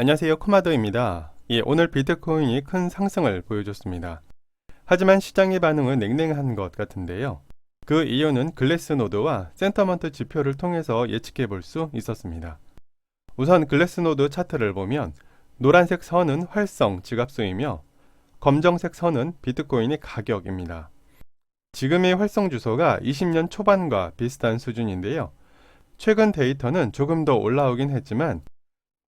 안녕하세요, 코마도입니다. 오늘 비트코인이 큰 상승을 보여줬습니다. 하지만 시장의 반응은 냉랭한 것 같은데요. 그 이유는 글래스노드와 센터먼트 지표를 통해서 예측해 볼 수 있었습니다. 우선 글래스노드 차트를 보면 노란색 선은 활성 지갑수이며 검정색 선은 비트코인의 가격입니다. 지금의 활성 주소가 20년 초반과 비슷한 수준인데요. 최근 데이터는 조금 더 올라오긴 했지만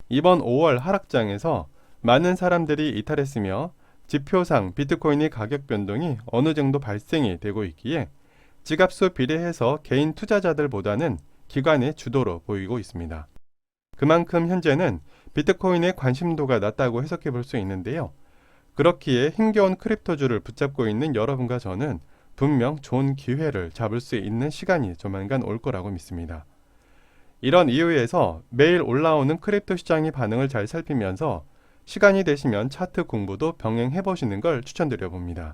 이번 5월 하락장에서 많은 사람들이 이탈했으며 지표상 비트코인의 가격 변동이 어느 정도 발생이 되고 있기에 지갑수 비례해서 개인 투자자들보다는 기관의 주도로 보이고 있습니다. 그만큼 현재는 비트코인의 관심도가 낮다고 해석해 볼 수 있는데요. 그렇기에 힘겨운 크립토주를 붙잡고 있는 여러분과 저는 분명 좋은 기회를 잡을 수 있는 시간이 조만간 올 거라고 믿습니다. 이런 이유에서 매일 올라오는 크립토 시장의 반응을 잘 살피면서 시간이 되시면 차트 공부도 병행해 보시는 걸 추천드려 봅니다.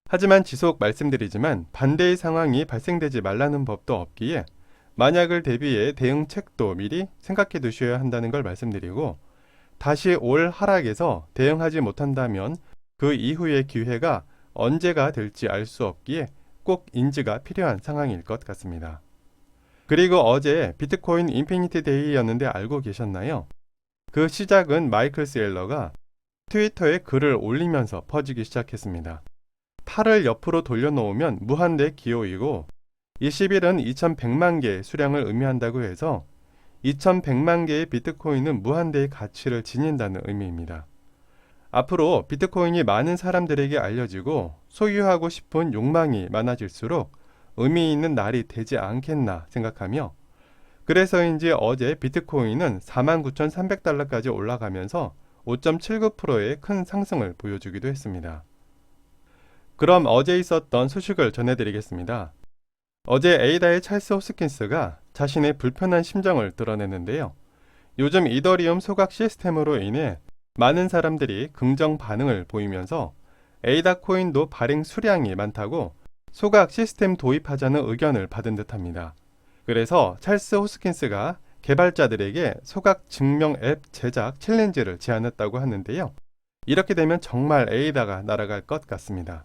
하지만 지속 말씀드리지만 반대의 상황이 발생되지 말라는 법도 없기에 만약을 대비해 대응책도 미리 생각해 두셔야 한다는 걸 말씀드리고, 다시 올 하락에서 대응하지 못한다면 그 이후의 기회가 언제가 될지 알 수 없기에 꼭 인지가 필요한 상황일 것 같습니다. 그리고 어제 비트코인 인피니티 데이였는데 알고 계셨나요? 그 시작은 마이클 셀러가 트위터에 글을 올리면서 퍼지기 시작했습니다. 팔을 옆으로 돌려놓으면 무한대 기호이고 20일은 2100만 개의 수량을 의미한다고 해서 2100만 개의 비트코인은 무한대의 가치를 지닌다는 의미입니다. 앞으로 비트코인이 많은 사람들에게 알려지고 소유하고 싶은 욕망이 많아질수록 의미 있는 날이 되지 않겠나 생각하며, 그래서인지 어제 비트코인은 49,300달러까지 올라가면서 5.79%의 큰 상승을 보여주기도 했습니다. 그럼 어제 있었던 소식을 전해드리겠습니다. 어제 에이다의 찰스 호스킨스가 자신의 불편한 심정을 드러냈는데요. 요즘 이더리움 소각 시스템으로 인해 많은 사람들이 긍정 반응을 보이면서 에이다 코인도 발행 수량이 많다고 소각 시스템 도입하자는 의견을 받은 듯합니다. 그래서 찰스 호스킨스가 개발자들에게 소각 증명 앱 제작 챌린지를 제안했다고 하는데요. 이렇게 되면 정말 에이다가 날아갈 것 같습니다.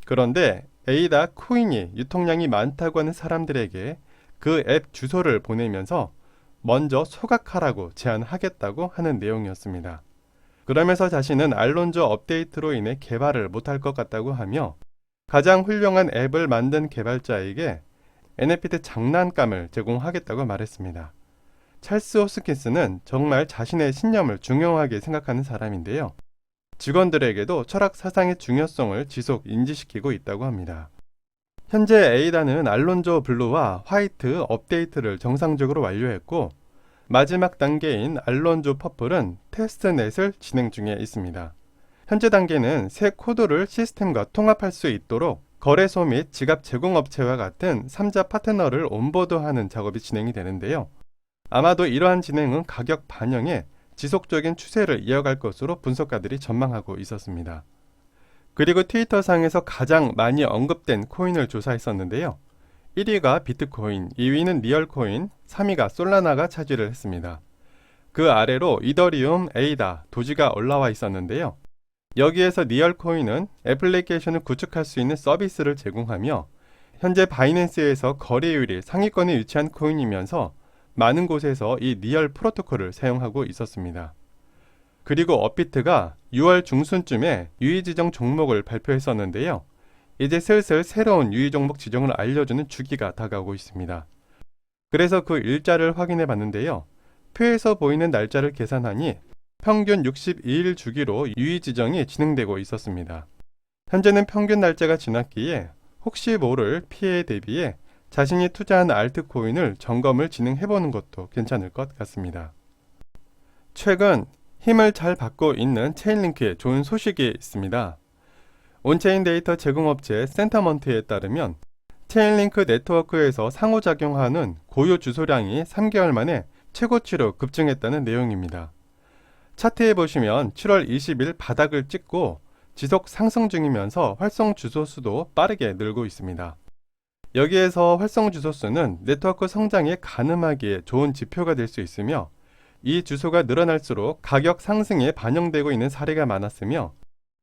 그런데 에이다 코인이 유통량이 많다고 하는 사람들에게 그 앱 주소를 보내면서 먼저 소각하라고 제안하겠다고 하는 내용이었습니다. 그러면서 자신은 알론조 업데이트로 인해 개발을 못할 것 같다고 하며 가장 훌륭한 앱을 만든 개발자에게 NFT 장난감을 제공하겠다고 말했습니다. 찰스 호스킨스는 정말 자신의 신념을 중요하게 생각하는 사람인데요. 직원들에게도 철학 사상의 중요성을 지속 인지시키고 있다고 합니다. 현재 에이다는 알론조 블루와 화이트 업데이트를 정상적으로 완료했고, 마지막 단계인 알론조 퍼플은 테스트넷을 진행 중에 있습니다. 현재 단계는 새 코드를 시스템과 통합할 수 있도록 거래소 및 지갑 제공업체와 같은 3자 파트너를 온보드하는 작업이 진행이 되는데요. 아마도 이러한 진행은 가격 반영에 지속적인 추세를 이어갈 것으로 분석가들이 전망하고 있었습니다. 그리고 트위터상에서 가장 많이 언급된 코인을 조사했었는데요. 1위가 비트코인, 2위는 리얼코인, 3위가 솔라나가 차지를 했습니다. 그 아래로 이더리움, 에이다, 도지가 올라와 있었는데요. 여기에서 리얼코인은 애플리케이션을 구축할 수 있는 서비스를 제공하며 현재 바이낸스에서 거래율이 상위권에 위치한 코인이면서 많은 곳에서 이 리얼 프로토콜을 사용하고 있었습니다. 그리고 업비트가 6월 중순쯤에 유의 지정 종목을 발표했었는데요. 이제 슬슬 새로운 유의 종목 지정을 알려주는 주기가 다가오고 있습니다. 그래서 그 일자를 확인해 봤는데요. 표에서 보이는 날짜를 계산하니 평균 62일 주기로 유의 지정이 진행되고 있었습니다. 현재는 평균 날짜가 지났기에 혹시 모를 피해에 대비해 자신이 투자한 알트코인을 점검을 진행해보는 것도 괜찮을 것 같습니다. 최근 힘을 잘 받고 있는 체인링크에 좋은 소식이 있습니다. 온체인 데이터 제공업체 센터먼트에 따르면 체인링크 네트워크에서 상호작용하는 고유 주소량이 3개월 만에 최고치로 급증했다는 내용입니다. 차트에 보시면 7월 20일 바닥을 찍고 지속 상승 중이면서 활성 주소 수도 빠르게 늘고 있습니다. 여기에서 활성 주소 수는 네트워크 성장에 가늠하기에 좋은 지표가 될 수 있으며 이 주소가 늘어날수록 가격 상승에 반영되고 있는 사례가 많았으며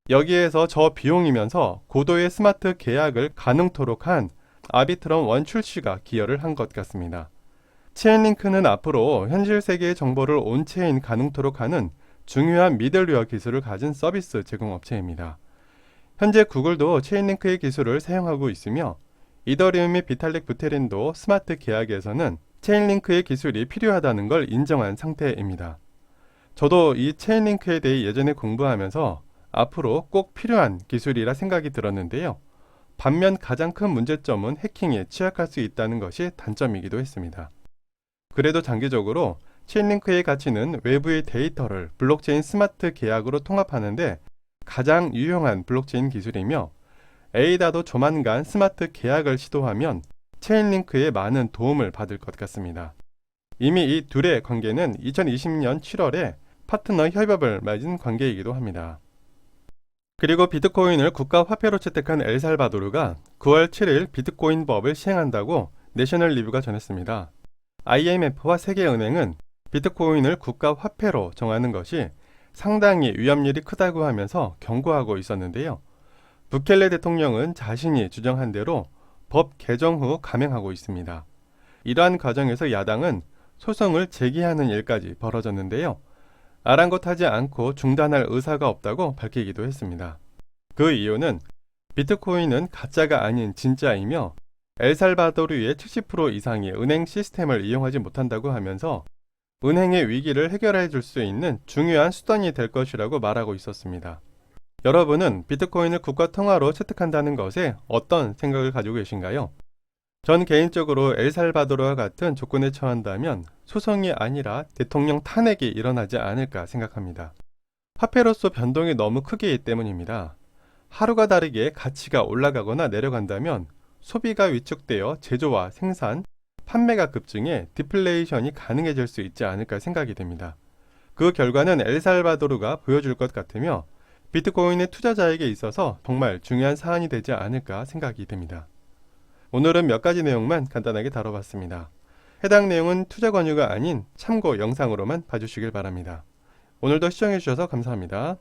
여기에서 저비용이면서 고도의 스마트 계약을 가능토록 한 아비트럼 1 출시가 기여를 한 것 같습니다. 체인링크는 앞으로 현실 세계의 정보를 온체인 가능토록 하는 중요한 미들웨어 기술을 가진 서비스 제공업체입니다. 현재 구글도 체인링크의 기술을 사용하고 있으며 이더리움의 비탈릭 부테린도 스마트 계약에서는 체인링크의 기술이 필요하다는 걸 인정한 상태입니다. 저도 이 체인링크에 대해 예전에 공부하면서 앞으로 꼭 필요한 기술이라 생각이 들었는데요. 반면 가장 큰 문제점은 해킹에 취약할 수 있다는 것이 단점이기도 했습니다. 그래도 장기적으로 체인링크의 가치는 외부의 데이터를 블록체인 스마트 계약으로 통합하는데 가장 유용한 블록체인 기술이며 에이다도 조만간 스마트 계약을 시도하면 체인링크에 많은 도움을 받을 것 같습니다. 이미 이 둘의 관계는 2020년 7월에 파트너 협약을 맺은 관계이기도 합니다. 그리고 비트코인을 국가화폐로 채택한 엘살바도르가 9월 7일 비트코인법을 시행한다고 내셔널 리뷰가 전했습니다. IMF와 세계은행은 비트코인을 국가화폐로 정하는 것이 상당히 위험률이 크다고 하면서 경고하고 있었는데요. 부켈레 대통령은 자신이 주장한 대로 법 개정 후 감행하고 있습니다. 이러한 과정에서 야당은 소송을 제기하는 일까지 벌어졌는데요. 아랑곳하지 않고 중단할 의사가 없다고 밝히기도 했습니다. 그 이유는 비트코인은 가짜가 아닌 진짜이며 엘살바도르의 70% 이상이 은행 시스템을 이용하지 못한다고 하면서 은행의 위기를 해결해 줄 수 있는 중요한 수단이 될 것이라고 말하고 있었습니다. 여러분은 비트코인을 국가 통화로 채택한다는 것에 어떤 생각을 가지고 계신가요? 전 개인적으로 엘살바도르와 같은 조건에 처한다면 소송이 아니라 대통령 탄핵이 일어나지 않을까 생각합니다. 화폐로서 변동이 너무 크기 때문입니다. 하루가 다르게 가치가 올라가거나 내려간다면 소비가 위축되어 제조와 생산, 판매가 급증해 디플레이션이 가능해질 수 있지 않을까 생각이 됩니다. 그 결과는 엘살바도르가 보여줄 것 같으며 비트코인의 투자자에게 있어서 정말 중요한 사안이 되지 않을까 생각이 됩니다. 오늘은 몇 가지 내용만 간단하게 다뤄봤습니다. 해당 내용은 투자 권유가 아닌 참고 영상으로만 봐주시길 바랍니다. 오늘도 시청해주셔서 감사합니다.